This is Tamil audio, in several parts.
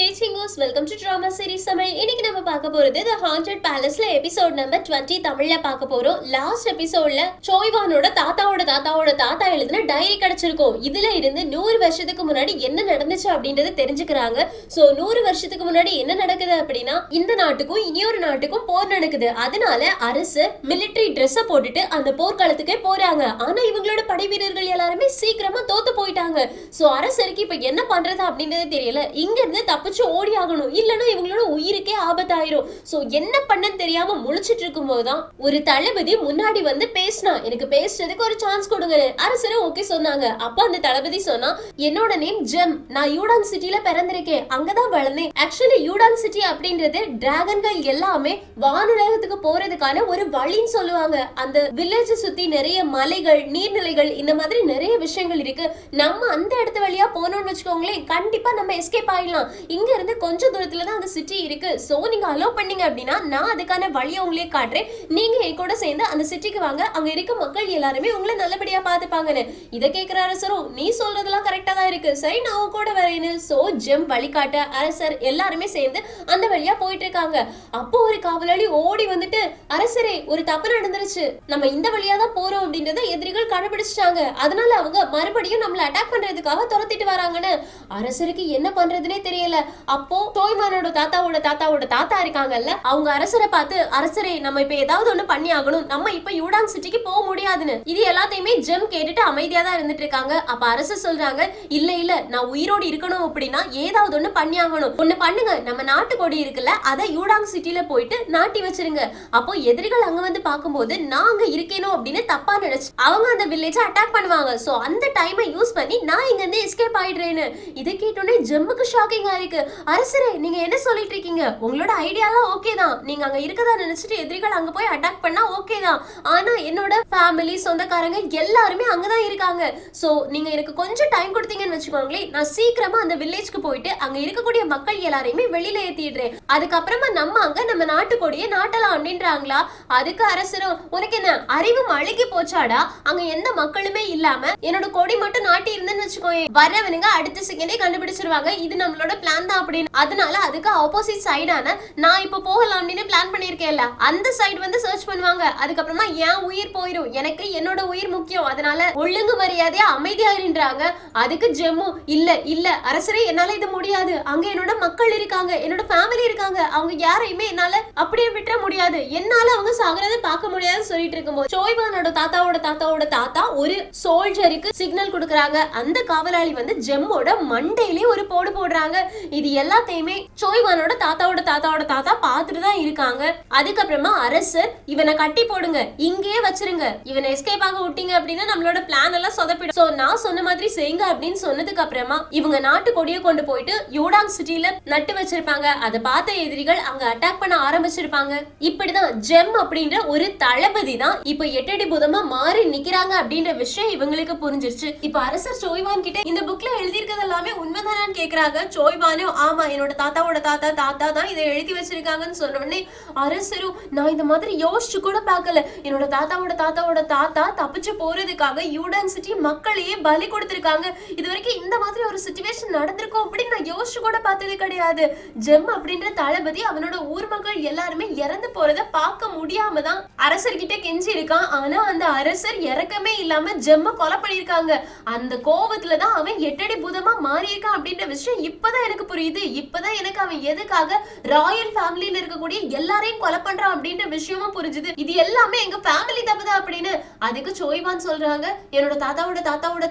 Hey chingos, welcome to Drama Series Tamil. இன்னைக்கு நம்ம பார்க்க போறது The Haunted Palaceல எபிசோட் நம்பர் 20 தமிழ்ல பார்க்க போறோம். லாஸ்ட் எபிசோட்ல சோய்வானோட தாத்தா எழுதின டைரி கிடைச்சிருக்கும். இதுல இருந்து 100 வருஷத்துக்கு முன்னாடி என்ன நடந்துச்சு அப்படின்றத தெரிஞ்சுக்கிறாங்க. சோ 100 வருஷத்துக்கு முன்னாடி என்ன நடக்குது அப்படின்னா இந்த நாட்டுக்கும் இனியொரு நாட்டுக்கும் போர் நடக்குது. அதனால அரசு மிலிட்டரி ட்ரெஸ்ஸ போட்டுட்டு அந்த போர்க்களத்துக்கே போறாங்க. ஆனா இவங்களோட படை வீரர்கள் எல்லாருமே சீக்கிரமா தோத்து போயிட்டாங்க. சோ அரசருக்கு இப்ப என்ன பண்றது அப்படின்றது தெரியல. இங்க இருந்து தப்பிச்சு ஓடி ஆகணும், இல்லன்னா இவங்களோட உயிருக்கே ஆபத்தாயிரும். சோ என்ன பண்ணன்னு தெரியாம முழிச்சிட்டு இருக்கும் போதுதான் ஒரு தளபதி முன்னாடி வந்து பேசினா, எனக்கு பேசுறதுக்கு ஒரு சான்ஸ் கொடுங்க. அரசரும் ஓகே சொன்னாங்க. அப்ப அந்த தளபதி சொன்னா, என்னோட நேம் ஜெம், நான் யூடான் சிட்டில பிறந்திருக்கேன், அங்கதான் வளர்ந்தேன். ஆக்சுவலி யூடான் சிட்டி அப்படின்றது டிராகன்கள் எல்லாமே வானுலகத்துக்கு போறதுக்கான ஒரு வழின்னு சொல்லுவாங்க. அந்த வில்லேஜ் சுத்தி நிறைய மலைகள், நீர்நிலைகள், இந்த மாதிரி நிறைய விஷயங்கள் இருக்கு. நம்ம அந்த இடத்து வழியா போனோம்னு வச்சுக்கோங்களேன், கண்டிப்பா நம்ம எஸ்கேப் ஆயிடலாம். இங்க இருந்து கொஞ்சம் தூரத்துல தான் அந்த சிட்டி இருக்கு. சோ நீங்க அலோ பண்ணீங்க அப்படின்னா நான் அதுக்கான வழியை உங்களே காட்டுறேன். நீங்க என் கூட சேர்ந்து அந்த சிட்டிக்கு வாங்க, அங்க இருக்க மக்கள் எல்லாருமே உங்களை நல்லபடியா பாத்துப்பாங்கன்னு. இதை கேட்கிற அரசரும், நீ சொல்றதெல்லாம் கரெக்டா தான் இருக்கு, சரி நான் கூட வரேன்னு. சோ ஜெம் வழிகாட்ட அரசர் எல்லாருமே சேர்ந்து அந்த வழியா போயிட்டு இருக்காங்க. அப்போ ஒரு காவலாளி ஓடி வந்துட்டு, அரசரே ஒரு தப்பு நடந்துருச்சு, நம்ம இந்த வழியா தான் போறோம் அப்படின்றத எதிரிகள் கண்டுபிடிச்சிட்டாங்க, அதனால அவங்க மறுபடியும் நம்மள அட்டாக் பண்றதுக்காக துரத்திட்டு வராங்கன்னு. அரசருக்கு என்ன பண்றதுனே தெரியல. அப்போ சோய்வானோட தாத்தாவோட தாத்தா இருக்காங்கல்ல, அவங்க அரசரை பார்த்து, அரசரே நம்ம இப்ப ஏதாவது ஒண்ணு பண்ணி ஆகணும், நம்ம இப்ப யூடான் சிட்டிக்கு போக முடியாதுன்னு. இது எல்லாத்தையுமே ஜெம் கேட்டுட்டு அமைதியா தான் இருந்துட்டு இருக்காங்க. அப்ப அரசர் சொல்றாங்க, இல்ல நான் உயிரோடு இருக்கணும் அப்படின்னா ஏதாவது ஒண்ணு பண்ணி ஆகணும். ஒண்ணு பண்ணுங்க, நம்ம நாட்டு கொடி இருக்குல்ல, அதை யூடான் சிட்டில போயிட்டு நாட்டி வச்சிருங்க. அப்போ எதிரிகள் அங்க வந்து பாக்கும்போது நான் அங்க இருக்கேனோ அப்படின்னு தப்பா நினைச்சு அவங்க அந்த வில்லேஜ அட்டாக் பண்ணுவாங்க. சோ அந்த டைமை யூஸ் பண்ணி நான் இங்க இருந்து எஸ்கேப் ஆயிடுறேன்னு. இதை கேட்டோன்னே ஜெம்முக்கு ஷாக்கிங்கா இருக்கு. அரசரே நீங்க என்ன சொல்லிட்டு இருக்கீங்க, உங்களோட ஐடியாலாம் ஓகே தான், நீங்க அங்க இருக்கதா நினைச்சிட்டு எதிரிகள் அங்க போய் அட்டாக் பண்ணா ஓகே தான், ஆனா என்னோட ஃபேமிலி, சொந்தக்காரங்க எல்லாருமே அங்கதான் இருக்காங்க. சோ நீங்க எனக்கு கொஞ்சம் டைம் கொடுத்தீங்கன்னு வச்சுக்கோங்களேன், நான் சீக்கிரமா அந்த வில்லேஜ்க்கு போயிட்டு அங்க இருக்கக்கூடிய மக்கள் எல்லாரையுமே வெளியில ஏத்திடுறேன். அதுக்கப்புறமா நம்ம அங்க நம்ம நாட்டு கொடியை நாட்டலாம் அப்படின்றாங்களா. அதுக்கு அரசரும், உனக்கு என்ன அறிவு அழுகி போச்சாடா, அங்க எந்த மக்களுமே இல்லாம என்னோட கொடி மட்டும் நாட்டி இருந்தேன்னு வச்சுக்கோங்க, வரவனுங்க அடுத்த செகண்டே கண்டுபிடிச்சிருவாங்க இது நம்மளோட பிளான் தான் அப்படின்னு. அதனால அதுக்கு ஆப்போசிட் சைடான நான் இப்ப போகலாம் அப்படின்னு பிளான் பண்ணிருக்கேன்ல, அந்த சைடு வந்து சர்ச் பண்ணுவாங்க. அதுக்கப்புறமா என் உயிர் போயிடும், எனக்கு என்னோட உயிர் முக்கியம், அதனால ஒழுங்கு மரியாதையா அமைதியா இருன்றாங்க. அதுக்கு ஜெம்மு, இல்ல அரசரே என்னால இது முடியாது, அங்க என்னோட மக்கள் இருக்காங்க, என்னோட ஃபேமிலி இருக்காங்க, அவங்க யாரையுமே என்னால அப்படியே விட்டுற முடியாது, என்னால அவங்க சாகிறத பார்க்க முடியாதுன்னு சொல்லிட்டு இருக்கும்போது சோய்வானோட தாத்தாவோட தாத்தா ஒரு சோல்ஜருக்கு சிக்னல் கொடுக்கறாங்க. அந்த காவலாளி வந்து ஜெம்மோட மண்டையிலே ஒரு போடு போடுறாங்க. இது எல்லாத்தையுமே சோய்வானோட தாத்தா பார்த்துட்டு தான் இருக்காங்க. அதுக்கப்புறமா அரசர், இவனை கட்டி போடுங்க, இங்கேயே வச்சிருங்க, இவனை எஸ்கேப் ஆக விட்டீங்க அப்படின்னா நம்மளோட பிளான் எல்லாம் சொதப்பிடும், சோ நான் சொன்ன மாதிரி செய்யுங்க அப்படின்னு சொன்னதுக்கு அப்புறமா இவங்க நாட்டு கொடியை கொண்டு போயிட்டு யூடாங் சிட்டில நட்டு வச்சிருப்பாங்க. அதை பார்த்த எதிரிகள் அங்க அட்டாக் பண்ண ஆரம்பிச்சிருப்பாங்க. இப்படிதான் ஜெம் அப்படின்ற ஒரு தளபதி தான் இப்ப 8 அடி பூதமா மாறி நிக்கிறாங்க அப்படின்ற விஷயம் இவங்களுக்கு புரிஞ்சிருச்சு. இப்ப அரசர் சோய்வான் கிட்ட இந்த புக்ல எழுதியிருக்கிறது எல்லாமே உண்மைதானான்னு கேக்குறாங்க. சோய்வானும், ஆமா என்னோட தாத்தாவோட தாத்தா தான் இதை எழுதி வச்சிருக்காங்கன்னு சொன்ன உடனே அரசரும், நான் இந்த மாதிரி யோசிச்சு கூட பார்க்கல, என்னோட தாத்தாவோட தாத்தா தப்பிச்சு போறதுக்காக யூடான் சிட்டி மக்களையே பலி கொடுத்திருக்காங்க, இது வரைக்கும் இந்த மாதிரி ஒரு சிச்சுவேஷன் நடந்திருக்கும் அப்படின்னு நான் யோசிச்சு கூட பார்த்ததே கிடையாது. ஜெம் அப்படின்ற தளபதி அவனோட ஊர் மக்கள் எல்லாருமே இறந்து போறத பார்க்க முடியாம தான் அரசர்கிட்ட கெஞ்சி இருக்கான். ஆனா அந்த அரசர் இறக்கமே இல்லாம ஜெம்ம கொலை பண்ணிருக்காங்க. அந்த கோபத்துலதான் அவன் 8 அடி பூதமா மாறி இருக்கான் அப்படின்ற விஷயம் இப்பதான் எனக்கு புரியுது. இப்பதான் எனக்கு அவன் எதுக்காக ராயல் ஃபேமிலியில இருக்கக்கூடிய எல்லாரையும் கொலை பண்றான் அப்படின்ற விஷயமும் புரிஞ்சுது. இது எல்லாமே எங்க ஃபேமிலி தப்புதான் அப்படின்னு. அதுக்கு சோய்வான் சொல்றாங்க, என்னோட தாத்தாவோட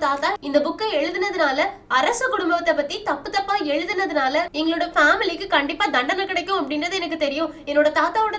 தாத்தா இந்த புக்கை எழுதுனதுனால, அரச குடும்பத்தை பத்தி தப்பா எழுதுனதுனால எங்களோட ஃபேமிலிக்கு கண்டிப்பா தண்டனை கிடைக்கும் அப்படின்றது எனக்கு தெரியும். என்னோட தாத்தாவோட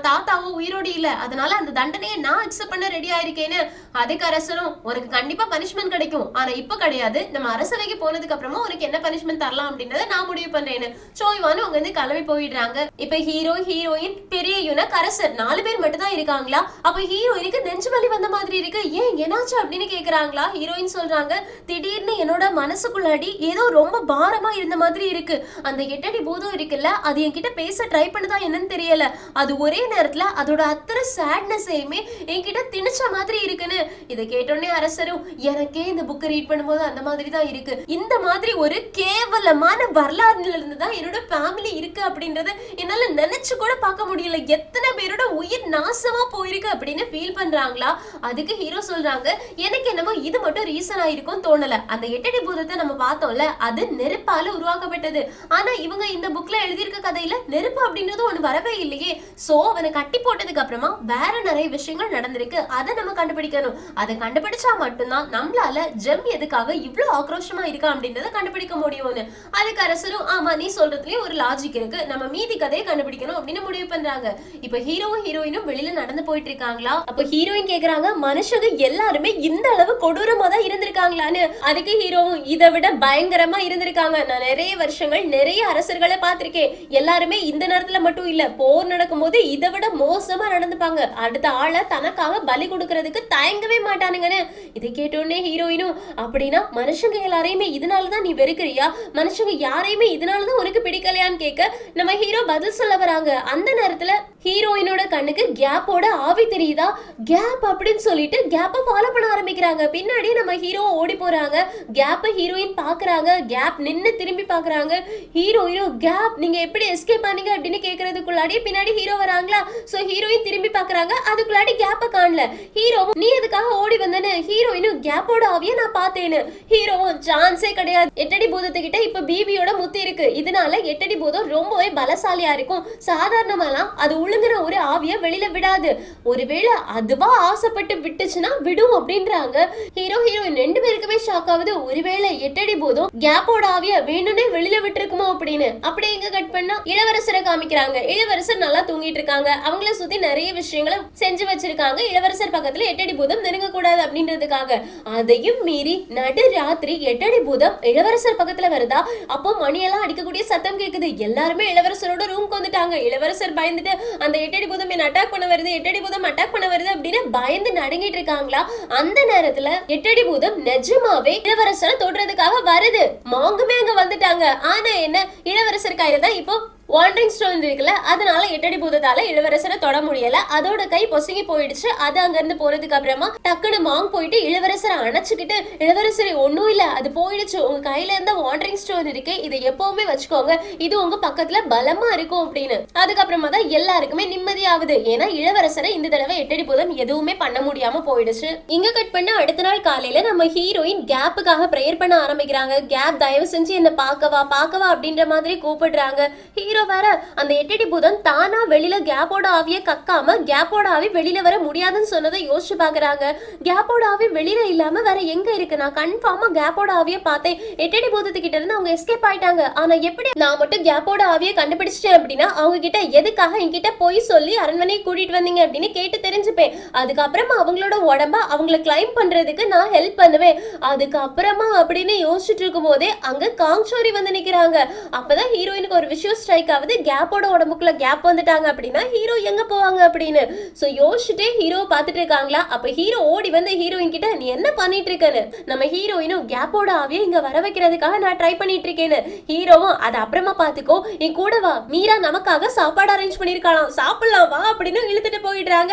தாத்தாவோ உயிரோடு இல்ல, அதனால அந்த தண்டனையை நான் அக்செப்ட் பண்ண ரெடி ஆயிருக்கேன்னு. அதுக்கு அரசரும், உனக்கு கண்டிப்பா பனிஷ்மெண்ட் கிடைக்கும், ஆனா இப்ப கிடையாது, நம்ம அரசவைக்கு போனதுக்கு அப்புறமா உனக்கு என்ன பனிஷ்மெண்ட் தரலாம் அப்படின்றத நான் முடிவு பண்றேன்னு. சோய்வானு அவங்க வந்து கிளம்பி போயிடுறாங்க. இப்ப ஹீரோ, ஹீரோயின், பெரிய யுனக், அரசர் 4 பேர் மட்டும் தான் இருக்காங்களா. அப்ப ஹீரோயினுக்கு நெஞ்சு வலி வந்த மாதிரி இருக்கு, ஏன் என்னாச்சு அப்படின்னு கேக்குறாங்களா. ஹீரோயின் சொல்றாங்க, திடீர்னு என்னோட மனசுக்குள்ளாடி ஏதோ ரொம்ப பாரமா இருந்த மாதிரி இருக்கு. அந்த 8 அடி பூதம் இருக்குல்ல, அது என்கிட்ட பேச ட்ரை பண்ணுதா என்னன்னு தெரியல. அது ஒரே நேரத்துல அதோட அத்தனை சேட்னஸையுமே என்கிட்ட திணிச்ச மாதிரி இருக்குன்னு. இதை கேட்டோடனே அரசரும், எனக்கே இந்த புக்கை ரீட் பண்ணும்போது அந்த மாதிரி தான் இருக்கு. இந்த மாதிரி ஒரு கேவலமான வரலாறுல இருந்து தான் என்னோட ஃபேமிலி இருக்கு அப்படின்றத என்னால நினைச்சு கூட பார்க்க முடியல. எத்தனை பேரோட உயிர் நாசமா போயிருக்கு அப்படின்னு ஃபீல் பண்றாங்களா? அதுக்கு ஹீரோ சொல்றாங்க, எனக்கு என்னமோ இது மட்டும் ரீசன் ஆயிருக்கும் தோணல. அந்த 8 அடி பூதத்தை நம்ம பார்த்தோம்ல, அது நெருப்பால உருவாக்கப்பட்டது. ஆனா இவங்க இந்த புக்ல எழுதியிருக்க கதையில நெருப்பு அப்படின்றது ஒண்ணு வரவே இல்லையே. சோ அவனை கட்டி போட்டதுக்கு அப்புறமா வேற நிறைய விஷயங்கள் நடந்திருக்கு. அதை நம்ம கண்டுபிடிக்கணும். அதை கண்டுபிடிச்சா மட்டும்தான் நம்மளால ஜெம் எதுக்காக இவ்வளவு ஆக்ரோஷமா இருக்கா அப்படின்றத கண்டுபிடிக்க முடியும்னு. அதுக்கு அரசரும், ஆமா நீ சொல்றதுலயே ஒரு லாஜிக் இருக்கு, நம்ம மீதி கதையை கண்டுபிடிக்கணும் அப்படின்னு முடிவு பண்றாங்க. இப்ப ஹீரோவும் ஹீரோயினும் வெளியில நடந்து போயிட்டு இருக்காங்களா? அப்ப ஹீரோயின் கேக்குறாங்க, மனுஷங்க எல்லாருமே இந்த அளவு கொடூரமா தான் இருந்திருக்காங்களான்னு. அதுக்கு ஹீரோவும், இதை விட பயங்கரமா இருந்திருக்காங்க. நான் நிறைய வருஷங்கள் நிறைய அரசர்களை பார்த்திருக்கேன். எல்லாருமே இந்த நேரத்துல மட்டும் இல்ல, போர் நடக்கும் போது இதை விட மோசமா நடந்துப்பாங்க. அடுத்த ஆளை தனக்காக பலி கொடுக்கறதுக்கு தயங்கவே மாட்டானுங்கன்னு. இதை கேட்டோடனே ஹீரோயினும், அப்படின்னா மனுஷங்க எல்லாரையுமே இதனாலதான் நீ வெறுக்கிறியா? மனுஷங்க யாரையுமே இதனாலதான் உனக்கு பிடிக்கலையான்னு கேட்க நம்ம ஹீரோ பதில் சொல்ல வராங்க. அந்த நேரத்துல ஹீரோயினோட கண்ணுக்கு கேப்போட ஆவி தெரியுதா? கேப் அப்படின்னு சொல்லிட்டு கேப்பை ஃபாலோ பண்ண ஆரம்பிக்கிறாங்க. பின்னாடி நம்ம ஹீரோ ஓடி போறாங்க. கேப்பை ஹீரோயின் பாக்குறாங்க. கேப் நின்னு திரும்பி பாக்குறாங்க. ஹீரோயினும், கேப் நீங்க எப்படி எஸ்கேப் பண்ணீங்க அப்படின்னு கேக்குறதுக்குள்ளாடி பின்னாடி ஹீரோ வராங்களா? சோ ஹீரோயின் திரும்பி பாக்குறாங்க. அதுக்குள்ளாடி கேப்பை காணல. ஹீரோவும், நீ எதுக்காக ஓடி வந்தேன்னு. ஹீரோயினும், கேப்போட ஆவியை நான் பார்த்தேன்னு. ஹீரோவும், சான்ஸே கிடையாது, 8 அடி பூதத்துக்கிட்ட இப்ப பிபியோட முத்து இருக்கு. இதனால 8 அடி பூதம் ரொம்பவே பலசாலியா இருக்கும். சாதாரணமாலாம் அது உழுங்குற ஒரு ஆவிய வெளியில விடாது. ஒருவேளை அதுவா ஆசைப்பட்டு விட்டுச்சுன்னா விடும் அப்படின்றாங்க. ஹீரோ ஹீரோயின் 2 பேருக்குமே ஷாக் ஆகுது. ஒருவேளை 8 அடி பூதம் கேப்போட ஆவிய வேணும்னே வெளியில விட்டுருக்குமோ அப்படின்னு. அப்படி எங்க கட் பண்ணா இளவரசரை காமிக்கிறாங்க. இளவரசர் நல்லா தூங்கிட்டு இருக்காங்க. அவங்கள சுத்தி நிறைய விஷயங்களை செஞ்சு வச்சிருக்காங்க. இளவரசர் பக்கத்துல 8 அடி பூதம் நெருங்க கூடாது அப்படின்றதுக்காக. அதையும் மீறி நடு ராத்திரி 8 அடி பூதம் இளவரசர் பக்கத்துல வருதா? அப்போ மணியெல்லாம் அடிக்கக்கூடிய சத்தம் கேக்குது. எல்லாருமே இளவரசரோட ரூம்க்கு வந்துட்டாங்க. இளவரசர் பயந்துட்டு, அந்த 8 அடி பூதம் என்ன அட்டாக் பண்ண வருது, 8 அடி பூதம் அட்டாக் பண்ண வருது அப்படின்னு பயந்து நடுங்கிட்டு இருக்காங்களா? அந்த நேரத்துல 8 அடி பூதம் நிஜமாவே இளவரசரை தொடுறதுக்காக வருது. மாங்குமே அங்க வந்துட்டாங்க. ஆனா என்ன, இளவரசர் கையில தான் இப்போ வாண்டரிங் ஸ்டோன் இருக்குல்ல, அதனால 8 அடி பூதத்தால இளவரசரை தொட முடியல. அதோட கை பொசுங்கி போயிடுச்சு. அது அங்க இருந்து போறதுக்கு அப்புறமா டக்குனு மாங் போயிட்டு இளவரசரை அணைச்சுக்கிட்டு, இளவரசரை ஒண்ணும் இல்ல, அது போயிடுச்சு, உங்க கையில இருந்த வாண்டரிங் ஸ்டோன் இருக்கு, இதை எப்பவுமே வச்சுக்கோங்க, இது உங்க பக்கத்துல பலமா இருக்கும் அப்படின்னு. அதுக்கப்புறமா தான் எல்லாருக்குமே நிம்மதியாகுது. ஏன்னா இளவரசரை இந்த தடவை 8 அடி பூதம் எதுவுமே பண்ண முடியாம போயிடுச்சு. இங்க கட் பண்ண அடுத்த நாள் காலையில நம்ம ஹீரோயின் கேப்புக்காக பிரேயர் பண்ண ஆரம்பிக்கிறாங்க. கேப் தயவு செஞ்சு என்ன பாக்கவா பாக்கவா அப்படின்ற மாதிரி கூப்பிடுறாங்க. ஹீரோ வேற அந்த 8 அடி பூதம் தானா வெளியில கேப்போட ஆவிய கக்காம கேப்போட ஆவி வெளியில வர முடியாதுன்னு சொன்னதை யோசிச்சு பாக்குறாங்க. கேப்போட ஆவி வெளியில இல்லாம வேற எங்க இருக்கு? நான் கன்ஃபார்மா கேப்போட ஆவிய பார்த்தேன். 8 அடி பூதத்துக்கிட்ட இருந்து அவங்க எஸ்கேப் ஆயிட்டாங்க. ஆனா எப்படி நான் மட்டும் கேப்போட ஆவிய கண்டுபிடிச்சிட்டேன் அப்படின்னா அவங்க கிட்ட எதுக்காக என்கிட்ட போய் சொல்லி அரண்மனை கூட்டிட்டு வந்தீங்க அப்படின்னு கேட்டு தெரிஞ்சுப்பேன். அதுக்கப்புறமா அவங்களோட உடம்ப அவங்கள கிளைம் பண்றதுக்கு நான் ஹெல்ப் பண்ணுவேன். அதுக்கப்புறமா அப்படின்னு யோசிச்சுட்டு இருக்கும் போதே அங்க காங்சோரி வந்து நிக்கிறாங்க. அப்பதான் ஹீரோயினுக்கு ஒரு விஷயம் ஸ்ட்ரைக் ஆகுது. கேப்போட உடம்புக்குள்ள கேப் வந்துட்டாங்க அப்படின்னா ஹீரோ எங்க போவாங்க அப்படின்னு. சோ யோசிச்சுட்டே ஹீரோ பாத்துட்டு இருக்காங்களா? அப்ப ஹீரோ ஓடி வந்து ஹீரோயின் கிட்ட, நீ என்ன பண்ணிட்டு இருக்கன்னு. நம்ம ஹீரோயினும், கேப்போட ஆவியை இங்க வர வைக்கிறதுக்காக நான் ட்ரை பண்ணிட்டு இருக்கேன்னு. ஹீரோவும், அது அப்புறமா பாத்துக்கோ, என் கூட வா, மீரா நமக்காக சாப்பாடு அரேஞ்ச் பண்ணிருக்கலாம், சாப்பிடலாம் வா அப்படின்னு இழுத்துட்டு போயிடுறாங்க.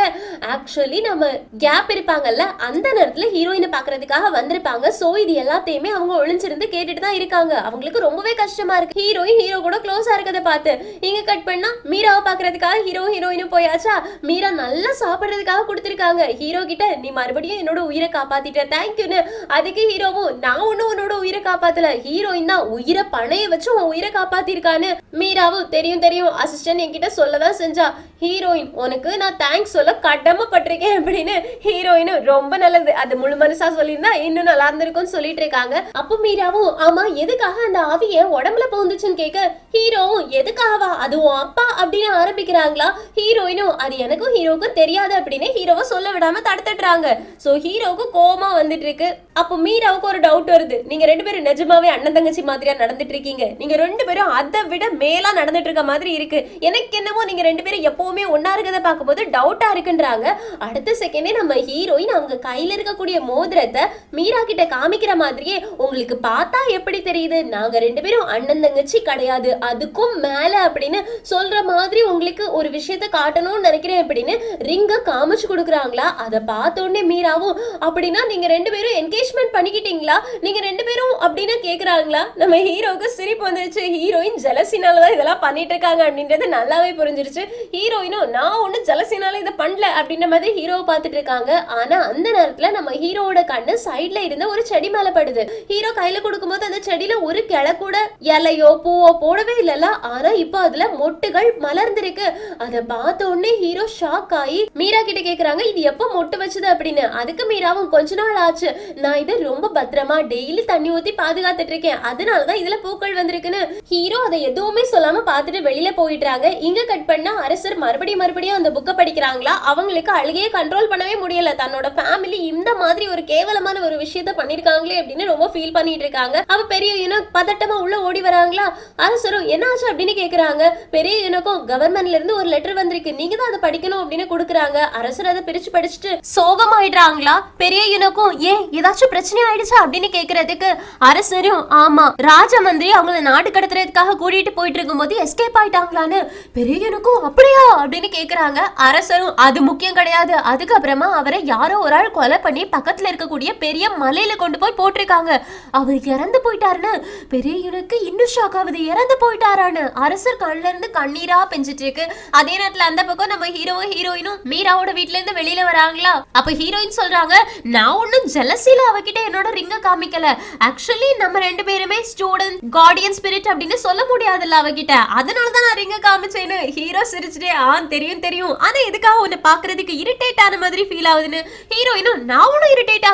ஆக்சுவலி நம்ம கேப் இருப்பாங்கல்ல, அந்த நேரத்துல ஹீரோயினை பாக்குறதுக்காக வந்திருப்பாங்க. சோ இது எல்லாத்தையுமே அவங்க ஒளிஞ்சிருந்து கேட்டுட்டு தான் இருக்காங்க. அவங்களுக்கு ரொம்பவே கஷ்டமா இருக்கு. ஹீரோயின் ஹீரோ கூட க்ளோஸா இருக்கதை பார்த்து இங்க கட் பண்ணா மீராவை பாக்குறதுக்காக ஹீரோ ஹீரோயினும் போயாச்சா. மீரா நல்லா சாப்பிடுறதுக்காக கொடுத்திருக்காங்க. ஹீரோ கிட்ட, நீ மறுபடியும் என்னோட உயிரை காப்பாத்திட்ட, தேங்க்யூன்னு. அதுக்கு ஹீரோவும், நான் ஒன்னும் உன்னோட உயிரை காப்பாத்தல, ஹீரோயின் தான் உயிரை பணைய வச்சு உன் உயிரை காப்பாத்திருக்கான்னு. மீராவும், தெரியும் தெரியும், அசிஸ்டன்ட் என்கிட்ட சொல்லதான் செஞ்சா. ஹீரோயின், உனக்கு நான் தேங்க்ஸ் சொல்ல கடமைப்பட்டிருக்கேன் அப்படின்னு. ஹீரோயினும், ரொம்ப நல்லது, அது முழு மனசா சொல்லியிருந்தா இன்னும் நல்லா இருந்திருக்கும்னு சொல்லிட்டு இருக்காங்க. அப்போ மீராவும், ஆமா எதுக்காக அந்த ஆவிய உடம்புல போந்துச்சுன்னு கேட்க ஹீரோவும், எது எதுக்காகவா, அது உன் அப்பா அப்படின்னு ஆரம்பிக்கிறாங்களா. ஹீரோயினும் அது எனக்கும் ஹீரோக்கும் தெரியாது அப்படின்னு ஹீரோவை சொல்ல விடாம தடுத்துடுறாங்க. சோ ஹீரோவுக்கு கோவமா வந்துட்டு இருக்கு. அப்போ மீராவுக்கு ஒரு டவுட் வருது, நீங்க ரெண்டு பேரும் நிஜமாவே அண்ணன் தங்கச்சி மாதிரியா நடந்துட்டு இருக்கீங்க, நீங்க ரெண்டு பேரும் அதை விட மேலா நடந்துட்டு இருக்க மாதிரி இருக்கு, எனக்கு என்னமோ நீங்க ரெண்டு பேரும் எப்பவுமே ஒன்னா இருக்கிறத பார்க்கும்போது டவுட்டா இருக்குன்றாங்க. அடுத்த செகண்டே நம்ம ஹீரோயின் அவங்க கையில இருக்கக்கூடிய மோதிரத்தை மீரா கிட்ட காமிக்கிற மாதிரியே, உங்களுக்கு பார்த்தா எப்படி தெரியுது, நாங்க ரெண்டு பேரும் அண்ணன் தங்கச்சி கிடையாது, அதுக்கும் மேல அப்படின்னு சொல்ற மாதிரி உங்களுக்கு ஒரு விஷயத்த காட்டணும்னு நினைக்கிறேன் அப்படின்னு ரிங்க காமிச்சு கொடுக்குறாங்களா. அதை பார்த்த உடனே மீராவும், அப்படின்னா நீங்க ரெண்டு பேரும் என்கேஜ்மெண்ட் பண்ணிக்கிட்டீங்களா, நீங்க ரெண்டு பேரும் அப்படின்னு கேக்குறாங்களா. நம்ம ஹீரோவுக்கு சிரிப்பு வந்துருச்சு. ஹீரோயின் ஜலசினாலதான் இதெல்லாம் பண்ணிட்டு இருக்காங்க அப்படின்றது நல்லாவே புரிஞ்சிருச்சு. ஹீரோயினும் நான் ஒண்ணு ஜலசினால இதை பண்ணல அப்படின்ற மாதிரி ஹீரோவை பார்த்துட்டு இருக்காங்க. ஆனா அந்த நேரத்துல நம்ம ஹீரோவோட கண்ணு சைட்ல இருந்த ஒரு செடி மேல படுது. ஹீரோ கையில கொடுக்கும்போது அந்த செடியில ஒரு கிளை கூட இலையோ பூவோ போடவே இல்லல. ஆனா இப்போ அதுல மொட்டுகள் மலர்ந்திருக்கு. அதை பார்த்த உடனே ஹீரோ ஷாக் ஆகி மீரா கிட்ட கேக்குறாங்க, இது எப்ப மொட்டு வச்சது அப்படின்னு. அதுக்கு மீராவும், கொஞ்ச நாள் ஆச்சு, நான் இதை ரொம்ப பத்திரமா டெய்லி தண்ணி ஊத்தி பாதுகாத்துட்டு இருக்கேன், அதனாலதான் இதுல பூக்கள் வந்திருக்குன்னு. ஹீரோ அதை எதுவுமே சொல்லாம பாத்துட்டு வெளியில போயிடுறாங்க. இங்க கட் பண்ணா அரசர் மறுபடியும் அந்த புக்கை படிக்கிறாங்களா. அவங்களுக்கு அழுகையை கண்ட்ரோல் பண்ணவே முடியல, தன்னோட ஃபேமிலி இந்த மாதிரி ஒரு கேவலமான ஒரு விஷயத்த பண்ணிருக்காங்களே அப்படின்னு ரொம்ப ஃபீல் பண்ணிட்டு இருக்காங்க. அவ பெரிய யூனக் பதட்டமா உள்ள ஓடி வராங்களா. அரசரும் என்னாச்சு அப்படின்னு கேக்குறாங்க. பெரிய யூனக்கும் கவர்மெண்ட்ல இருந்து ஒரு லெட்டர் வந்திருக்கு, நீங்க தான் அதை படிக்கணும் அப்படின்னு கொடுக்குறாங்க. அரசர் அதை பிரிச்சு படிச்சுட்டு சோகமாயிடுறாங்களா. பெரிய யூனக்கும் ஏன் ஏதாச்சும் பிரச்சனை ஆயிடுச்சா அப்படின்னு கேக்குறதுக்கு அரசரும், ஆமா, ராஜமந்திரி அவங்களை நாடு கடத்துறதுக்காக கூட்டிட்டு போயிட்டு இருக்கும் போது எஸ்கேப் ஆயிட்டாங்களான்னு. பெரிய யூனக்கும் அப்படியா அப்படின்னு கேக்குறாங்க. அரசரும், அது முக்கியம் கிடையாது, அதுக்கப்புறமா அவரை யாரோ ஒரு ஆள் கொலை பண்ணி பக்கத்துல இருக்கக்கூடிய பெரிய மலையில கொண்டு போய் போட்டிருக்காங்க, அவர் இறந்து போயிட்டாருன்னு. பெரிய யூனுக்கு இன்னும் ஷாக் ஆகுது, இறந்து போயிட்டாரான்னு. அரசர் கண்ணுல இருந்து கண்ணீரா பெஞ்சிட்டு இருக்கு. அதே நேரத்துல அந்த பக்கம் நம்ம ஹீரோயினும் மீராவோட வீட்ல இருந்து வெளியில வராங்களா. அப்ப ஹீரோயின் சொல்றாங்க, நான் ஒன்னும் ஜெலசில அவகிட்ட என்னோட ரிங்க காமிக்கல, ஆக்சுவலி நம்ம ரெண்டு பேருமே ஸ்டூடெண்ட் கார்டியன் ஸ்பிரிட் அப்படின்னு சொல்ல முடியாதுல்ல அவகிட்ட, அதனாலதான் நான் ரிங்க காமிச்சேன்னு. ஹீரோ சிரிச்சுட்டே, தெரியும், ஆனா எதுக்காக உன்னை பாக்குறதுக்கு இரிட்டேட் ஆன மாதிரி ஃபீல் ஆகுதுன்னு. ஹீரோயினும், நான் ஒன்னும் இரிட்டேட்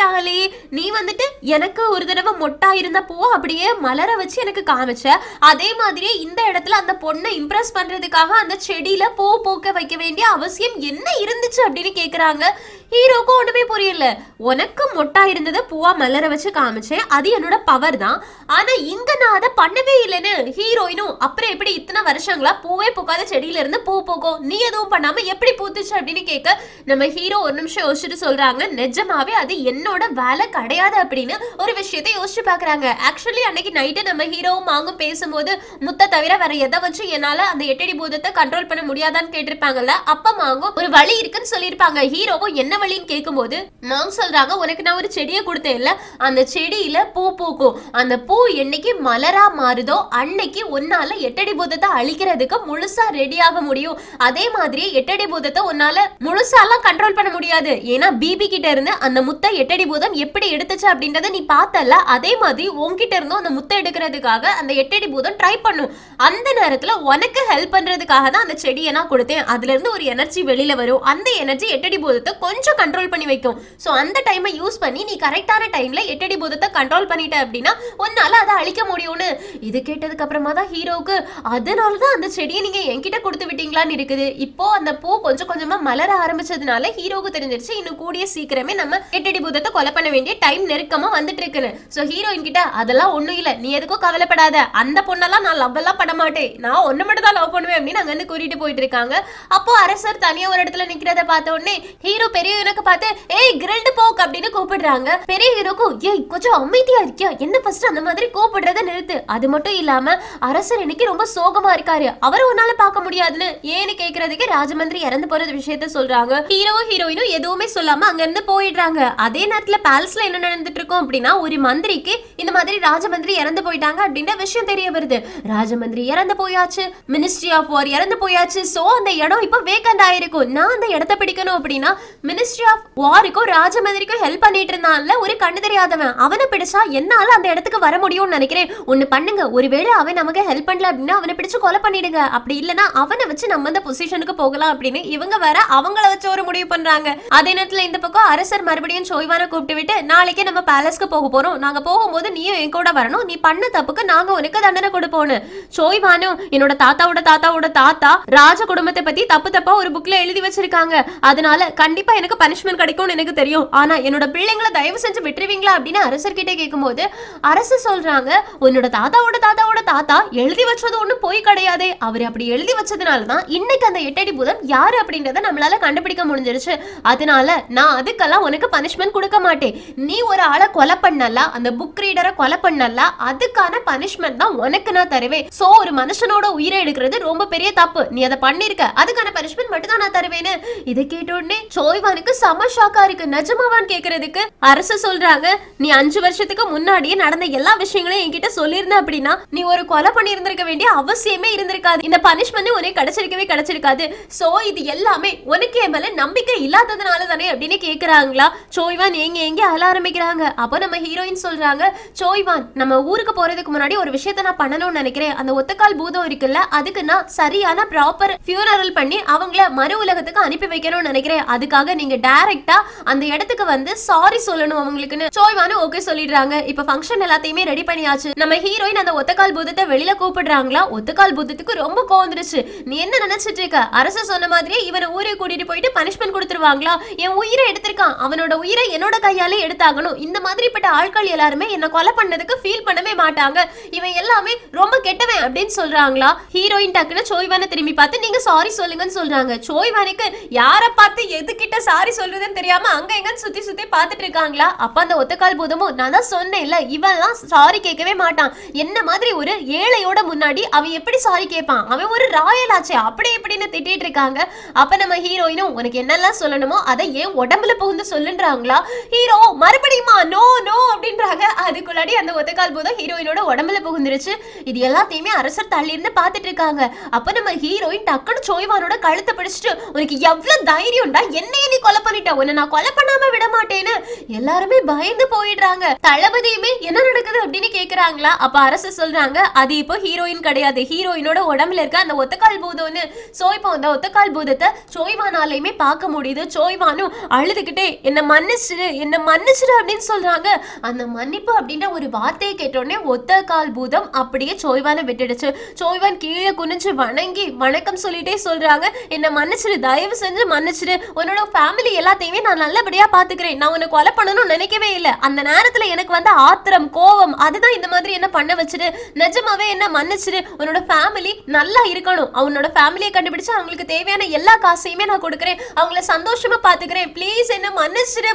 ஆகலையே, நீ வந்துட்டு எனக்கு ஒரு தடவை மொட்டா இருந்த பூ அப்படியே மலர வச்சு எனக்கு காமிச்ச, அதே மாதிரியே இந்த இடத்துல அந்த பொண்ணை இம்ப்ரெஸ் பண்றதுக்காக அந்த செடியில பூ பூக்க வைக்க வேண்டிய அவசியம் என்ன இருந்துச்சு அப்படின்னு கேக்குறாங்க. ஹீரோக்கும் ஒண்ணுமே புரியல. உனக்கு மொட்டா இருந்ததை பூவா மலர வச்சு காமிச்சேன், அது என்னோட பவர் தான், ஆனா இங்க நான் அதை பண்ணவே இல்லைன்னு. ஹீரோயினும், அப்புறம் எப்படி இத்தனை வருஷங்களா பூவே பூக்காத செடியில இருந்து பூ பூக்கும், நீ எதுவும் பண்ணாம எப்படி பூத்துச்சு அப்படின்னு கேட்க நம்ம ஹீரோ ஒரு நிமிஷம் யோசிச்சுட்டு சொல்றாங்க, நிஜமாவே அது என்னோட வேலை கிடையாது அப்படின்னு ஒரு விஷயத்தை யோசிச்சு பாக்குறாங்க. ஆக்சுவலி அன்னைக்கு நைட்டு நம்ம ஹீரோவும் மாங்கும் பேசும்போது முத்த தவிர வேற எதை வச்சு என்னால அந்த எட்டடி பூதத்தை கண்ட்ரோல் பண்ண முடியாதான்னு கேட்டிருப்பாங்கல்ல. அப்ப மாங்கும் ஒரு வழி இருக்குன்னு சொல்லியிருப்பாங்க. ஹீரோவும் என்ன வழின்னு கேட்கும்போது மாங் சொல்றாங்க, உனக்கு நான் ஒரு செடியை கொடுத்தேன்ல, அந்த செடியில பூ பூக்கும், அந்த பூ என்னைக்கு மலரா மாறுதோ அன்னைக்கு உன்னால எட்டடி பூதத்தை அழிக்கிறதுக்கு முழுசா ரெடி ஆக முடியும். அதே மாதிரி எட்டடி பூதத்தை உன்னால முழுசாலாம் கண்ட்ரோல் பண்ண முடியாது, ஏன்னா பிபி கிட்ட இருந்து அந்த முத்தை எட்டடி பூதம் எப்படி எடுத்துச்சு அப்படின்றத நீ பார்த்தல, அதே மாதிரி உன்கிட்ட இருந்தும் அந்த முத்தை எடுக்கிறதுக்காக அந்த எட்டடி பூதம் ட்ரை பண்ணும். அந்த நேரத்துல உனக்கு ஹெல்ப் பண்றதுக்காக தான் அந்த செடியை நான் கொடுத்தேன், அதுல இருந்து ஒரு எனர்ஜி வெளியில வரும், அந்த எனர்ஜி எட்டடி பூதத்தை கொஞ்சம் கண்ட்ரோல் பண்ணி வைக்கும். சோ அந்த டைமை யூஸ் பண்ணி நீ கரெக்டான டைம்ல எட்டடி பூதத்தை கண்ட்ரோல் பண்ணிட்ட அப்படின்னா உன்னால அதை அழிக்க முடியும்னு. இது கேட்டதுக்கு அப்புறமா தான் ஹீரோவுக்கு, அதனாலதான் அந்த செடியை நீங்க என்கிட்ட கொடுத்து விட்டீங்களான்னு இருக்குது. இப்போ அந்த பூ கொஞ்சம் கொஞ்சமா மலர ஆரம்பிச்சதுனால ஹீரோவுக்கு தெரிஞ்சிருச்சு, இன்னும் கூடிய சீக்கிரமே நம்ம எட்டடி பூதத்தை கொலை பண்ண வேண்டிய டைம் நெருக்கமா வந்துட்டு இருக்குன்னு. சோ ஹீரோயின் கிட்ட, அதெல்லாம் ஒண்ணும் இல்ல, நீ எதுக்கும் கவலைப்படாத, அந்த பொண்ணெல்லாம் நான் லவ் எல்லாம் பண்ண மாட்டேன், நான் ஒன்னு மட்டும் தான் லவ் பண்ணுவேன் அப்படின்னு அங்க இருந்து கூட்டிட்டு போயிட்டு இருக்காங்க. அப்போ அரசர் தனியா ஒரு இடத்துல நிக்கிறத பார்த்த உடனே ஹீரோ பெரிய யூனுக்கு பார்த்து, ஏய் கிரில்டு போக் அப்படின்னு கூப்பிடுறாங்க. பெரிய ஹீரோக்கும், ஏய் கொஞ்சம் அமைதியா இருக்கியா, என்ன ஃபர்ஸ்ட் அந்த மாதிரி கூப்பிடுறத நிறுத்து. அது மட்டும் இல்லாம அரசர் இன்னைக்கு ரொம்ப சோகமா இருக்காரு, அவரை உன்னால பார்க்க முடியாதுன்னு ஏன்னு கேக்குறதுக்கு ராஜமந்திரி இறந்து போறது விஷயத்த சொல்றாங்க. ஹீரோவும் ஹீரோயினும் எதுவுமே சொல்லாம அங்க இருந்து போயிடுறாங்க. அதே நேரத்துல பேலஸ்ல என்ன நடந்துட்டு இருக்கும் அப்படின்னா, ஒரு மந்திரிக்கு இந்த மாதிரி ராஜமந்திரி இறந்து போயிட்டாங்க அப்படின்ற விஷயம் தெரிய வருது. ராஜமந்திரி இறந்து போயாச்சு, மினிஸ்ட்ரி ஆஃப் வார் இறந்து போயாச்சு, சோ அந்த இடம் இப்ப வேக்கண்ட் ஆயிருக்கும். நான் அந்த இடத்தை பிடிக்கணும் அப்படின்னா மினிஸ்ட்ரி ஆஃப் வாருக்கும் ராஜமந்திரிக்கும் ஹெல்ப் பண்ணிட்டு இருந்தான்ல ஒரு கண்ணு தெரியாதவன், அவனை பிடிச்சா என்னால அந்த இடத்துக்கு வர முடியும்னு நினைக்கிறேன். ஒண்ணு பண்ணுங்க, ஒருவேளை அவன் நமக்கு ஹெல்ப் பண்ணல அப்படின்னா அவனை பிடிச்சு கொலை பண்ணிடுங்க, அப்படி இல்லனா அவனை வச்சு நம்ம அந்த பொசிஷனுக்கு போகலாம் அப்படின்னு இவங்க வேற அவங்கள வச்சு ஒரு முடிவு பண்றாங்க. அதே நேரத்துல இந்த பக்கம் அரசர் மறுபடியும் சோய்வான கூப்பிட்டு விட்டு, நாளைக்கு நம்ம பேலஸ்க்கு போக போறோம், நாங்க போகும்போது நீயும் என் கூட வரணும், நீ பண்ண தப்புக்கு நாங்க உனக்கு தண்டனை சண்டை கொடுப்போன்னு. சோய்வானும் என்னோட தாத்தாவோட தாத்தாவோட தாத்தா ராஜ குடும்பத்தை பத்தி தப்பு தப்பா ஒரு புக்ல எழுதி வச்சிருக்காங்க, அதனால கண்டிப்பா எனக்கு பனிஷ்மெண்ட் கிடைக்கும்னு எனக்கு தெரியும், ஆனா என்னோட பிள்ளைங்களை தயவு செஞ்சு விட்டுருவீங்களா அப்படின்னு அரசர்கிட்ட கேட்கும்போது அரசர் சொல்றாங்க, உன்னோட தாத்தாவோட தாத்தாவோட தாத்தா எழுதி வச்சது ஒண்ணும் போய் கிடையாதே, அவர் அப்படி எழுதி வச்சதுனாலதான் இன்னைக்கு அந்த 8 அடி பூதம் யாரு அப்படின்றத நம்மளால கண்டுபிடிக்க முடிஞ்சிருச்சு, அதனால நான் அதுக்கெல்லாம் உனக்கு பனிஷ்மெண்ட் கொடுக்க மாட்டேன். நீ ஒரு ஆளை கொலை பண்ணல, அந்த புக் ரீடரை கொலை பண்ணல, அதுக்கான பனிஷ்மெண்ட் தான் உனக்கு நான் தருவேன். சோ ஒரு மனுஷனோட உயிரை எடுக்கிறது ரொம்ப பெரிய தப்பு, நீ அதை பண்ணிருக்க, அதுக்கான பனிஷ்மெண்ட் மட்டும் தான் நான் தருவேன்னு. இதை கேட்ட உடனே சோய்வானுக்கு செம ஷாக்கா இருக்கு. நிஜமாவான்னு கேக்குறதுக்கு அரசு சொல்றாங்க, நீ 5 வருஷத்துக்கு முன்னாடியே நடந்த எல்லா விஷயங்களையும் என்கிட்ட சொல்லியிருந்த அப்படின்னா நீ ஒரு கொலை பண்ணி இருந்திருக்க வேண்டிய அவசியமே இருந்திருக்காது, இந்த பனிஷ்மெண்ட் உனக்கு கிடைச்சிருக்காது. சோ இது எல்லாமே உனக்கு என் மேல நம்பிக்கை இல்லாததுனால தானே அப்படின்னு கேக்குறாங்களா. சோய்வான் எங்க அழ ஆரம்பிக்கிறாங்க. அப்போ நம்ம ஹீரோயின் சொல்றாங்க, சோய்வான் நம்ம ஊருக்கு போறதுக்கு முன்னாடி ஒரு விஷயத்தை நான் பண்ணணும்னு நினைக்கிறேன், அந்த ஒத்தக்கால் பூதம் இருக்குல்ல அதுக்கு நான் சரியான ப்ராப்பர் ஃபியூனரல் பண்ணி அவங்கள மறு உலகத்துக்கு அனுப்பி வைக்கணும்னு நினைக்கிறேன், அதுக்காக நீங்க டைரக்டா அந்த இடத்துக்கு வந்து சாரி சொல்லணும் அவங்களுக்குன்னு. சோய்வானு ஓகே சொல்லிடுறாங்க. இப்ப ஃபங்க்ஷன் எல்லாத்தையுமே ரெடி பண்ணியாச்சு. நம்ம ஹீரோயின் அந்த ஒத்தக்கால் பூதத்தை வெளியில கூப்பிடுறாங்களா. ஒத்தக்கால் பூதத்துக்கு ரொம்ப கோவந்துருச்சு. நீ என்ன நினைச்சிட்டு இருக்க, அரசு சொன்ன மாதிரியே இவனை ஊரை கூட்டிட்டு போயிட்டு பனிஷ்மெண்ட் கொடுத்துருவாங்களா, என் உயிரை எடுத்திருக்கான், அவனோட உயிரை என்னோட கையாலே எடுத்தாகணும், இந்த மாதிரிப்பட்ட ஆட்கள் எல்லாருமே என்ன கொலை பண்ணதுக்கு ஃபீல் பண்ணவே மாட்டாங்க, இவன் எல்லாமே ரொம்ப கெட்டவன் அப்படின்னு சொல்றாங்களா. ஹீரோயின் டக்குன்னு சோய்வானை திரும்பி பார்த்து நீங்க சாரி சொல்லுங்கன்னு சொல்றாங்க. சோய்வானுக்கு யார பார்த்து எதுக்கிட்ட சாரி சொல்றதுன்னு தெரியாம அங்க எங்கன்னு சுத்தி சுத்தி பார்த்துட்டு இருக்காங்களா. அப்ப அந்த ஒத்தக்கால் பூதமும் நான் தான் சொன்னேன்ல இவன்லாம் சாரி கேட்கவே மாட்டான், என்ன மாதிரி ஒரு ஏழையோட முன்னாடி அவன் எப்படி சாரி கேட்பான், அவன் ஒரு ராயல் ஆச்சே அப்படி இப்படின்னு திட்டிட்டு இருக்காங்க. அப்ப நம்ம ஹீரோயினும் உனக்கு என்னெல்லாம் சொல்லணுமோ அதை ஏன் உடம்புல புகுந்து சொல்லுன்றாங்களா. ஹீரோ மறுபடியுமா நோ நோ அப்படின்றாங்க. அதுக்குள்ளாடி அந்த ஒத்தக்கால் பூதம் ஹீரோயினோட உடம்புல புகுந்துருச்சு. இது எல்லாத்தையுமே அரசர் தள்ளி இருந்து பார்த்துட்டு இருக்காங்க. அப்ப நம்ம ஹீரோயின் டக்குன்னு சோய்வானோட கழுத்தை பிடிச்சிட்டு உனக்கு எவ்வளவு தைரியம்டா, என்னையே நீ கொலை பண்ணிட்ட, உன்னை நான் கொலை பண்ணாம விட மாட்டேன்னு எல்லாருமே பயந்து போயிடுறாங்க. தளபதியுமே என்ன நடக்குது அப்படின்னு கேக்குறாங்களா. அப்ப அரசர் சொல்றாங்க, அது இப்போ ஹீரோயின் கிடையாது, ஹீரோயினோட உடம்புல இருக்க அந்த ஒத்தக்கால் பூதம்னு. சோ இப்போ அந்த ஒத்தக்கால் பூதத்தை சோய்வானாலையுமே பார்க்க முடியுது. சோய்வானும் அழுதுகிட்டே என்ன மன்னிச்சிடு அப்படின்னு சொல்றாங்க. அந்த மன்னிப்பு அப்படின்ற ஒரு வார்த்தையை கேட்டோடனே ஒத்தக்கால் பூதம் அப்படியே சோய்வானை விட்டுடுச்சு. சோய்வான் கீழே குனிஞ்சு வணங்கி வணக்கம் சொல்லிட்டே சொல்றாங்க, என்ன மன்னிச்சிடு, தயவு செஞ்சு மன்னிச்சிடு, உன்னோட ஃபேமிலி எல்லாத்தையுமே நான் நல்லபடியா பாத்துக்கிறேன், நான் உன்னை கொலை பண்ணணும்னு நினைக்கவே இல்லை, அந்த நேரத்துல எனக்கு வந்த ஆத்திரம் கோவம் அதுதான் இந்த மாதிரி என்ன பண்ண வச்சிரு, நிஜமாவே என்ன மன்னிச்சிடு, உன்னோட ஃபேமிலி நல்லா இருக்கணும், அவனோட ஃபேமிலியை கண்டுபிடிச்சு அவங்களுக்கு தேவையான எல்லா காசையுமே நான் கொடுக்குறேன், அவங்கள சந்தோஷமா பாத்துக்கிறேன், ப்ளீஸ் என்ன மன்னிச்சிடு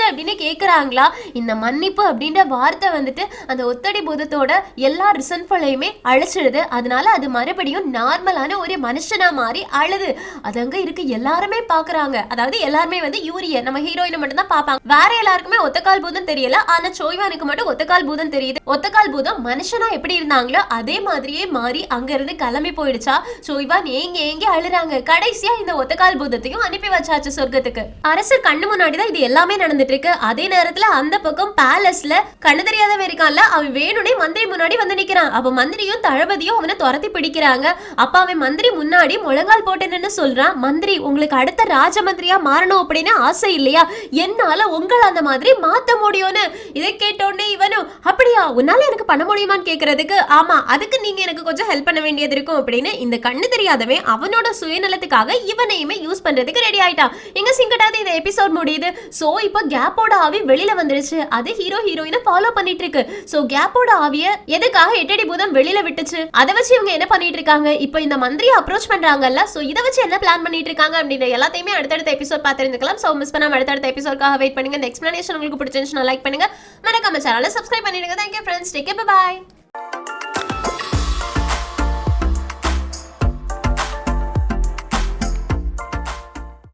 அப்படின்னு கேக்குறாங்களா. இந்த மன்னிப்பு அப்படின்ற வார்த்தை வந்துட்டு அந்த ஒத்தடி பூதத்தோட எல்லா ரிசன்ஃபளையுமே அழைச்சிடுது. அதனால அது மறுபடியும் நார்மலான ஒரு மனுஷனா மாறி அழுது. அது அங்க இருக்கு எல்லாருமே பாக்குறாங்க. அதாவது எல்லாருமே வந்து யூரிய நம்ம ஹீரோயினை மட்டும் தான் பாப்பாங்க, வேற எல்லாருக்குமே ஒத்தக்கால் பூதம் தெரியல. ஆனா சோய்வானுக்கு மட்டும் ஒத்தக்கால் பூதம் தெரியுது. ஒத்தக்கால் பூதம் மனுஷனா எப்படி இருந்தாங்களோ அதே மாதிரியே மாறி அங்க இருந்து கிளம்பி போயிடுச்சா. சோய்வான் ஏங்க அழுறாங்க. கடைசியா இந்த ஒத்தக்கால் பூதத்தையும் அனுப்பி வச்சாச்சு சொர்க்கத்துக்கு. அரசர் கண்ணு முன்னாடிதான் இது எல்லாமே நடந்துட்டு இருக்கு. அதே நேரத்துல அந்த பக்கம் பேலஸ்ல கண்ணு தெரியாதவன் இருக்கான்ல, அவன் வேணுனே மந்திரி முன்னாடி வந்து நிக்கிறான். அப்ப மந்திரியும் தளபதியும் அவனை துரத்தி பிடிக்கிறாங்க. அப்ப அவன் மந்திரி முன்னாடி முழங்கால் போட்டு நின்னு சொல்றான், மந்திரி உங்களுக்கு அடுத்த ராஜ மந்திரியா மாறணும் அப்படின்னு ஆசை இல்லையா, என்னால உங்களை அந்த மாதிரி மாத்த முடியும்னு. இதை கேட்டோடனே இவனும் அப்படியா உன்னால எனக்கு பண்ண முடியுமான்னு கேக்குறதுக்கு, ஆமா அதுக்கு நீங்க எனக்கு கொஞ்சம் ஹெல்ப் பண்ண வேண்டியது இருக்கும் அப்படின்னு இந்த கண்ணு தெரியாதவன் அவனோட சுயநலத்துக்காக இவனையுமே யூஸ் பண்றதுக்கு ரெடி ஆயிட்டான். எங்க சிங்கட்டாது இந்த எபிசோட் முடியுது. சோ இப்போ கேப்போட ஆவி வெளியில வந்துருச்சு. அது ஹீரோயினை ஃபாலோ பண்ணிட்டு இருக்கு. சோ கேப்போட ஆவிய எதுக்காக 8 அடி பூதம் வெளியில விட்டுச்சு, அதை வச்சு இவங்க என்ன பண்ணிட்டு இருக்காங்க, இப்போ இந்த மந்திரியை அப்ரோச் பண்றாங்கல்ல, சோ இதை வச்சு என்ன பிளான் பண்ணிட்டு இருக்காங்க அப்படின்ற எல்லாத்தையுமே அடுத்தடுத்த எபிசோட் பார்த்து தெரிஞ்சுக்கலாம். சோ மிஸ் பண்ணாம அடுத்தடுத்த எபிசோட்காக வெயிட் பண்ணுங்க. இந்த எக்ஸ்பிளனேஷன் உங்களுக்கு பிடிச்சிருந்துச்சுன்னா லைக் பண்ணுங்க, மறக்காம சேனலை சப்ஸ்கிரைப் பண்ணிடுங்க. Thank you friends, take care, bye bye.